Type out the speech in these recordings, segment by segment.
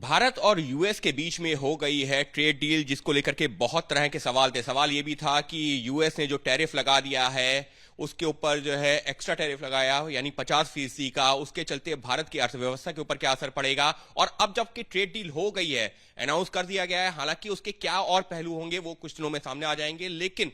भारत और यूएस के बीच में हो गई है ट्रेड डील, जिसको लेकर के बहुत तरह के सवाल थे। सवाल ये भी था कि यूएस ने जो टैरिफ लगा दिया है उसके ऊपर जो है एक्स्ट्रा टैरिफ लगाया, यानी 50% का, उसके चलते भारत की अर्थव्यवस्था के ऊपर क्या असर पड़ेगा। और अब जबकि ट्रेड डील हो गई है, अनाउंस कर दिया गया है, हालांकि उसके क्या और पहलू होंगे वो कुछ दिनों में सामने आ जाएंगे। लेकिन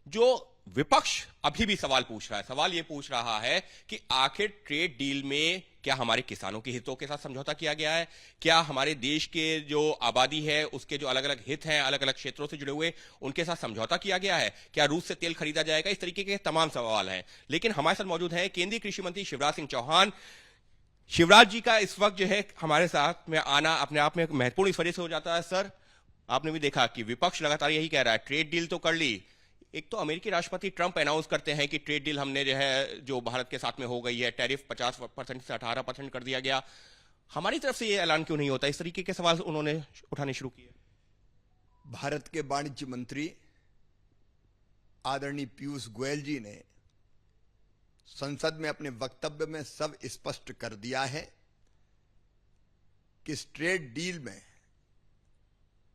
जो विपक्ष अभी भी सवाल पूछ रहा है, सवाल ये पूछ रहा है कि आखिर ट्रेड डील में क्या हमारे किसानों के हितों के साथ समझौता किया गया है, क्या हमारे देश के जो आबादी है उसके जो अलग अलग हित हैं, अलग अलग क्षेत्रों से जुड़े हुए, उनके साथ समझौता किया गया है, क्या रूस से तेल खरीदा जाएगा। इस तरीके के तमाम सवाल हैं। लेकिन हमारे साथ मौजूद है केंद्रीय कृषि मंत्री शिवराज सिंह चौहान। शिवराज जी का इस वक्त जो है हमारे साथ में आना अपने आप में एक महत्वपूर्ण इस वजह से हो जाता है। सर, आपने भी देखा कि विपक्ष लगातार यही कह रहा है ट्रेड डील तो कर ली। एक तो अमेरिकी राष्ट्रपति ट्रंप अनाउंस करते हैं कि ट्रेड डील हमने जो है जो भारत के साथ में हो गई है, टैरिफ 50% से 18% कर दिया गया। हमारी तरफ से ये ऐलान क्यों नहीं होता? इस तरीके के सवाल उन्होंने उठाने शुरू किए। भारत के वाणिज्य मंत्री आदरणीय पीयूष गोयल जी ने संसद में अपने वक्तव्य में सब स्पष्ट कर दिया है कि इस ट्रेड डील में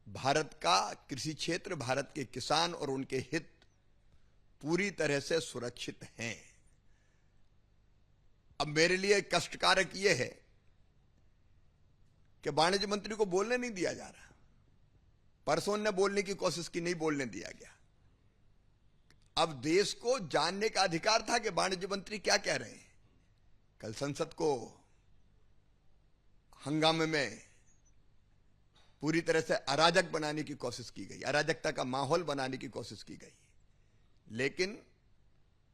भारत का कृषि क्षेत्र, भारत के किसान और उनके हित पूरी तरह से सुरक्षित हैं। अब मेरे लिए कष्टकारक यह है कि वाणिज्य मंत्री को बोलने नहीं दिया जा रहा। परसों ने बोलने की कोशिश की, नहीं बोलने दिया गया। अब देश को जानने का अधिकार था कि वाणिज्य मंत्री क्या कह रहे हैं। कल संसद को हंगामे में पूरी तरह से अराजक बनाने की कोशिश की गई, अराजकता का माहौल बनाने की कोशिश की गई। लेकिन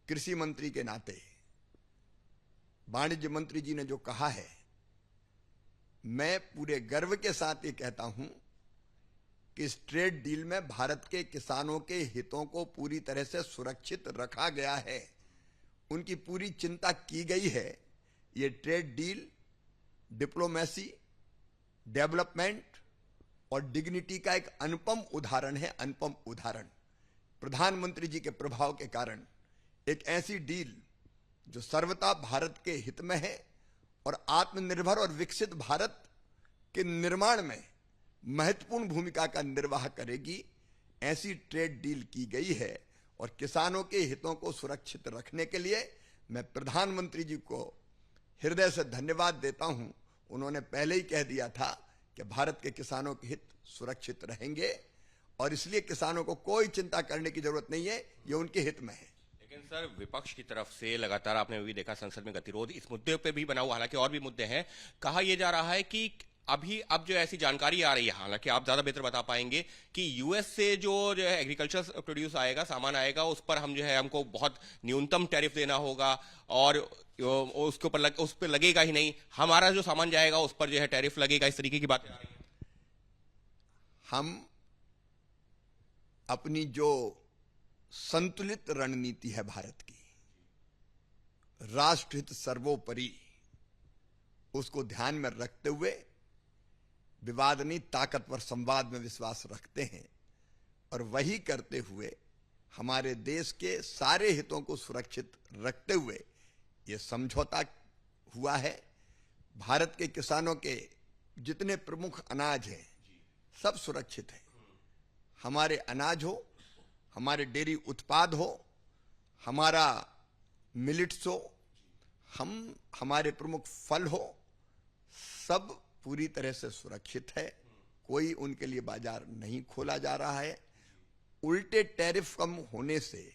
कृषि मंत्री के नाते वाणिज्य मंत्री जी ने जो कहा है, मैं पूरे गर्व के साथ ये कहता हूं कि इस ट्रेड डील में भारत के किसानों के हितों को पूरी तरह से सुरक्षित रखा गया है, उनकी पूरी चिंता की गई है। ये ट्रेड डील डिप्लोमेसी, डेवलपमेंट और डिग्निटी का एक अनुपम उदाहरण है, अनुपम उदाहरण। प्रधानमंत्री जी के प्रभाव के कारण एक ऐसी डील जो सर्वथा भारत के हित में है और आत्मनिर्भर और विकसित भारत के निर्माण में महत्वपूर्ण भूमिका का निर्वाह करेगी, ऐसी ट्रेड डील की गई है। और किसानों के हितों को सुरक्षित रखने के लिए मैं प्रधानमंत्री जी को हृदय से धन्यवाद देता हूं। उन्होंने पहले ही कह दिया था कि भारत के किसानों के हित सुरक्षित रहेंगे और इसलिए किसानों को कोई चिंता करने की जरूरत नहीं है, ये उनके हित में है। लेकिन सर, विपक्ष की तरफ से लगातार आपने भी देखा संसद में गतिरोध इस मुद्दे पे भी बना हुआ, हालांकि और भी मुद्दे हैं। कहा यह जा रहा है कि अब जो ऐसी जानकारी आ रही है, हालांकि आप ज्यादा बेहतर बता पाएंगे, कि यूएस से जो है एग्रीकल्चर प्रोड्यूस आएगा, सामान आएगा, उस पर हम जो है हमको बहुत न्यूनतम टैरिफ देना होगा और उसके ऊपर उस पर लगेगा ही नहीं, हमारा जो सामान जाएगा उस पर जो है टैरिफ लगेगा। इस तरीके की बातें आ रही है। हम अपनी जो संतुलित रणनीति है भारत की, राष्ट्रहित सर्वोपरि, उसको ध्यान में रखते हुए विवाद नहीं, ताकतवर संवाद में विश्वास रखते हैं। और वही करते हुए हमारे देश के सारे हितों को सुरक्षित रखते हुए यह समझौता हुआ है। भारत के किसानों के जितने प्रमुख अनाज हैं सब सुरक्षित है। हमारे अनाज हो, हमारे डेयरी उत्पाद हो, हमारा मिलेट्स हो, हमारे प्रमुख फल हो, सब पूरी तरह से सुरक्षित है। कोई उनके लिए बाजार नहीं खोला जा रहा है। उल्टे टैरिफ कम होने से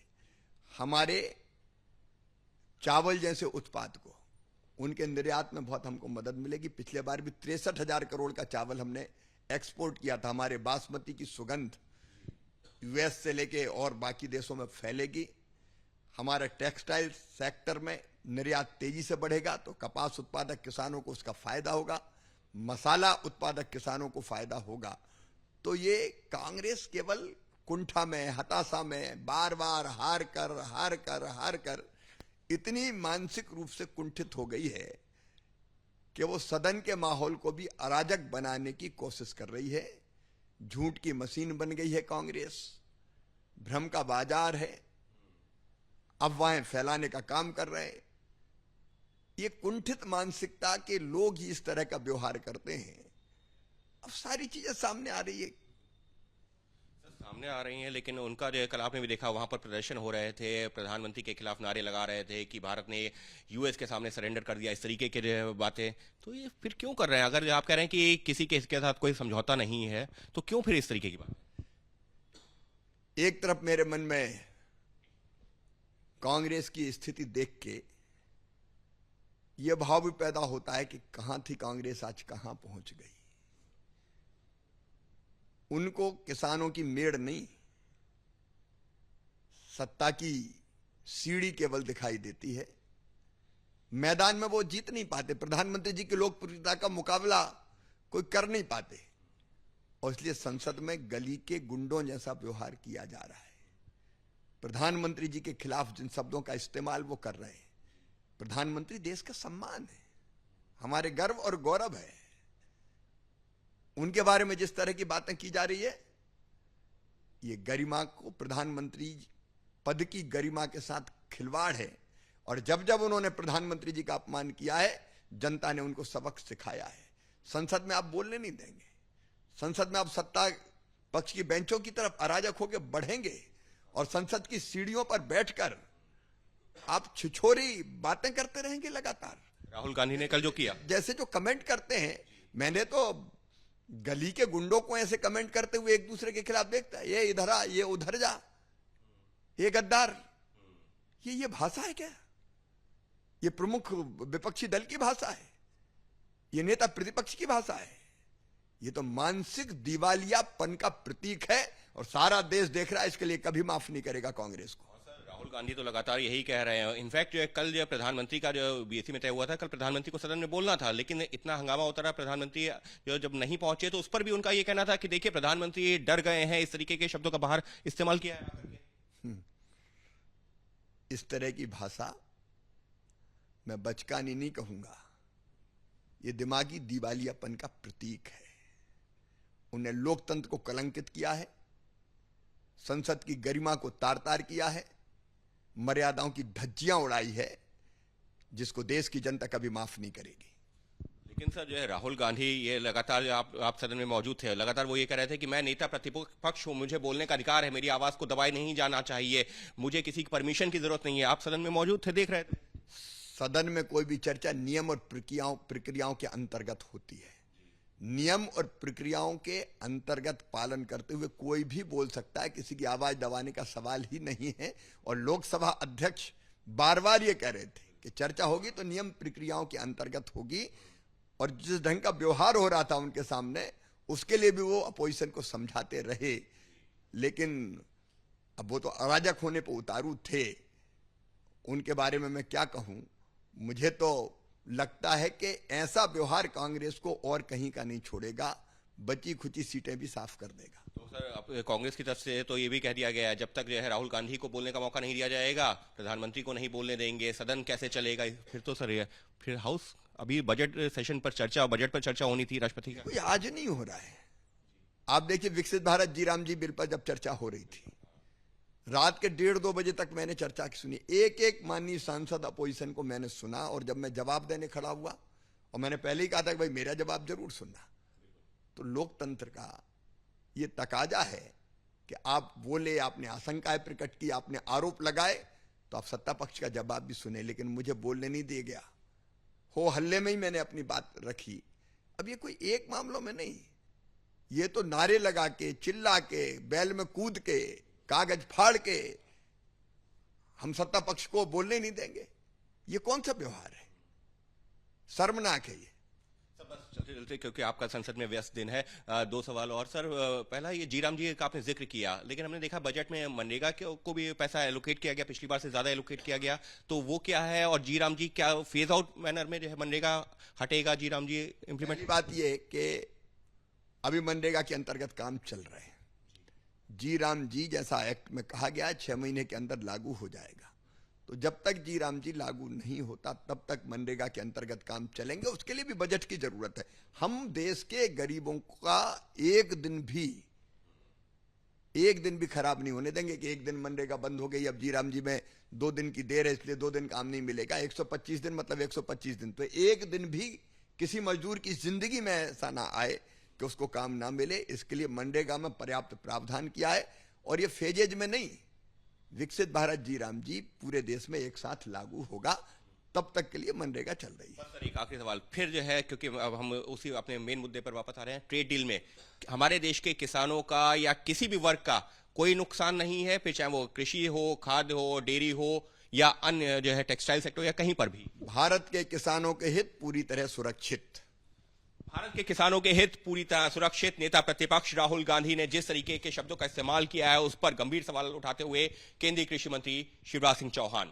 हमारे चावल जैसे उत्पाद को, उनके निर्यात में बहुत हमको मदद मिलेगी। पिछले बार भी 63,000 करोड़ का चावल हमने एक्सपोर्ट किया था। हमारे बासमती की सुगंध यूएस से लेके और बाकी देशों में फैलेगी। हमारे टेक्सटाइल सेक्टर में निर्यात तेजी से बढ़ेगा तो कपास उत्पादक किसानों को उसका फायदा होगा, मसाला उत्पादक किसानों को फायदा होगा। तो ये कांग्रेस केवल कुंठा में, हताशा में, बार बार हार कर इतनी मानसिक रूप से कुंठित हो गई है कि वो सदन के माहौल को भी अराजक बनाने की कोशिश कर रही है। झूठ की मशीन बन गई है कांग्रेस, भ्रम का बाजार है, अफवाहें फैलाने का काम कर रहे हैं। ये कुंठित मानसिकता के लोग ही इस तरह का व्यवहार करते हैं। सारी चीजें सामने आ रही है। सामने आ रही हैं, लेकिन उनका जो है कल आपने भी देखा वहां पर प्रदर्शन हो रहे थे, प्रधानमंत्री के खिलाफ नारे लगा रहे थे कि भारत ने यूएस के सामने सरेंडर कर दिया, इस तरीके की जो बातें। तो ये फिर क्यों कर रहे हैं? अगर आप कह रहे हैं कि किसी के इसके साथ कोई समझौता नहीं है, तो क्यों फिर इस तरीके की बात? एक तरफ मेरे मन में कांग्रेस की स्थिति देख के यह भाव भी पैदा होता है कि कहां थी कांग्रेस, आज कहां पहुंच गई। उनको किसानों की मेड़ नहीं, सत्ता की सीढ़ी केवल दिखाई देती है। मैदान में वो जीत नहीं पाते, प्रधानमंत्री जी की लोकप्रियता का मुकाबला कोई कर नहीं पाते, और इसलिए संसद में गली के गुंडों जैसा व्यवहार किया जा रहा है। प्रधानमंत्री जी के खिलाफ जिन शब्दों का इस्तेमाल वो कर रहे हैं, प्रधानमंत्री देश का सम्मान है, हमारे गर्व और गौरव है। उनके बारे में जिस तरह की बातें की जा रही है, ये गरिमा को, प्रधानमंत्री पद की गरिमा के साथ खिलवाड़ है। और जब जब उन्होंने प्रधानमंत्री जी का अपमान किया है, जनता ने उनको सबक सिखाया है। संसद में आप बोलने नहीं देंगे, संसद में आप सत्ता पक्ष की बेंचों की तरफ अराजक होकर बढ़ेंगे, और संसद की सीढ़ियों पर बैठकर आप छिछोरी बातें करते रहेंगे लगातार। राहुल गांधी ने कल जो किया, जैसे जो कमेंट करते हैं, मैंने तो गली के गुंडों को ऐसे कमेंट करते हुए एक दूसरे के खिलाफ देखता है, ये इधर आ, ये उधर जा, ये गद्दार। ये भाषा है क्या? ये प्रमुख विपक्षी दल की भाषा है? ये नेता प्रतिपक्ष की भाषा है? ये तो मानसिक दिवालियापन का प्रतीक है, और सारा देश देख रहा है। इसके लिए कभी माफ नहीं करेगा कांग्रेस को। राहुल गांधी तो लगातार यही कह रहे हैं। इनफैक्ट जो है कल जो प्रधानमंत्री का जो बीएससी में तय हुआ था, कल प्रधानमंत्री को सदन में बोलना था, लेकिन इतना हंगामा होता रहा, प्रधानमंत्री जो जब नहीं पहुंचे तो उस पर भी उनका ये कहना था कि देखिए प्रधानमंत्री डर गए हैं, इस तरीके के शब्दों का बाहर इस्तेमाल किया है। इस तरह की भाषा मैं बचकानी नहीं कहूंगा, ये दिमागी दिवालियापन का प्रतीक है। उन्हें लोकतंत्र को कलंकित किया है, संसद की गरिमा को तार तार किया है, मर्यादाओं की धज्जियां उड़ाई है, जिसको देश की जनता कभी माफ नहीं करेगी। लेकिन सर जो है राहुल गांधी ये लगातार, आप सदन में मौजूद थे, लगातार वो ये कह रहे थे कि मैं नेता प्रतिपक्ष हूं, मुझे बोलने का अधिकार है, मेरी आवाज को दबाए नहीं जाना चाहिए, मुझे किसी की परमिशन की जरूरत नहीं है। आप सदन में मौजूद थे, देख रहे थे। सदन में कोई भी चर्चा नियम और प्रक्रियाओं के अंतर्गत होती है। नियम और प्रक्रियाओं के अंतर्गत पालन करते हुए कोई भी बोल सकता है, किसी की आवाज दबाने का सवाल ही नहीं है। और लोकसभा अध्यक्ष बार बार ये कह रहे थे कि चर्चा होगी तो नियम प्रक्रियाओं के अंतर्गत होगी, और जिस ढंग का व्यवहार हो रहा था उनके सामने, उसके लिए भी वो अपोजिशन को समझाते रहे। लेकिन अब वो तो अराजक होने पर उतारू थे, उनके बारे में मैं क्या कहूं। मुझे तो लगता है कि ऐसा व्यवहार कांग्रेस को और कहीं का नहीं छोड़ेगा, बची खुची सीटें भी साफ कर देगा। तो सर अब कांग्रेस की तरफ से तो ये भी कह दिया गया है, जब तक जो है राहुल गांधी को बोलने का मौका नहीं दिया जाएगा, प्रधानमंत्री को नहीं बोलने देंगे, सदन कैसे चलेगा? फिर तो सर ये फिर हाउस, अभी बजट सेशन पर चर्चा, बजट पर चर्चा होनी थी राष्ट्रपति का, कोई आज नहीं हो रहा है। आप देखिए, विकसित भारत जी राम जी बिल पर जब चर्चा हो रही थी, रात के 1:30-2 बजे तक मैंने चर्चा की सुनी। एक एक माननीय सांसद अपोजिशन को मैंने सुना, और जब मैं जवाब देने खड़ा हुआ, और मैंने पहले ही कहा था कि भाई मेरा जवाब जरूर सुनना। तो लोकतंत्र का ये तकाजा है कि आप बोले, आपने आशंकाएं प्रकट की, आपने आरोप लगाए, तो आप सत्ता पक्ष का जवाब भी सुने। लेकिन मुझे बोलने नहीं दिया गया, हो हल्ले में ही मैंने अपनी बात रखी। अब ये कोई एक मामलों में नहीं, ये तो नारे लगा के, चिल्ला के, बैल में कूद के, कागज फाड़ के हम सत्ता पक्ष को बोलने नहीं देंगे। ये कौन सा व्यवहार है? शर्मनाक है ये। सब बस चलते चलते, क्योंकि आपका संसद में व्यस्त दिन है, 2 सवाल और सर। पहला, ये जी राम जी का आपने जिक्र किया, लेकिन हमने देखा बजट में मनरेगा को भी पैसा एलोकेट किया गया, पिछली बार से ज्यादा एलोकेट किया गया, तो वो क्या है? और जी राम जी क्या फेज आउट मैनर में जो है मनरेगा हटेगा, जी राम जी इम्प्लीमेंट? बात ये है कि अभी मनरेगा के अंतर्गत काम चल रहे हैं। जी राम जी जैसा एक्ट में कहा गया है 6 महीने के अंदर लागू हो जाएगा। तो जब तक जी राम जी लागू नहीं होता, तब तक मनरेगा के अंतर्गत काम चलेंगे। उसके लिए भी बजट की जरूरत है। हम देश के गरीबों का एक दिन भी खराब नहीं होने देंगे कि एक दिन मनरेगा बंद हो गई, अब जी राम जी में 2 दिन की देर है इसलिए 2 दिन काम नहीं मिलेगा। 125 दिन मतलब 125 दिन, तो एक दिन भी किसी मजदूर की जिंदगी में ऐसा ना आए कि उसको काम ना मिले। इसके लिए मनरेगा में पर्याप्त प्रावधान किया है और ये फेजेज में नहीं, विकसित भारत जी राम जी पूरे देश में एक साथ लागू होगा, तब तक के लिए मनरेगा चल रही है। सर एक आखिरी सवाल फिर जो है, क्योंकि अब हम उसी अपने मेन मुद्दे पर वापस आ रहे हैं, ट्रेड डील में हमारे देश के किसानों का या किसी भी वर्ग का कोई नुकसान नहीं है, फिर चाहे वो कृषि हो, खाद्य हो, डेयरी हो या अन्य जो है टेक्सटाइल सेक्टर या कहीं पर भी। भारत के किसानों के हित पूरी तरह सुरक्षित। भारत के किसानों के हित पूरी तरह सुरक्षित। नेता प्रतिपक्ष राहुल गांधी ने जिस तरीके के शब्दों का इस्तेमाल किया है उस पर गंभीर सवाल उठाते हुए केंद्रीय कृषि मंत्री शिवराज सिंह चौहान।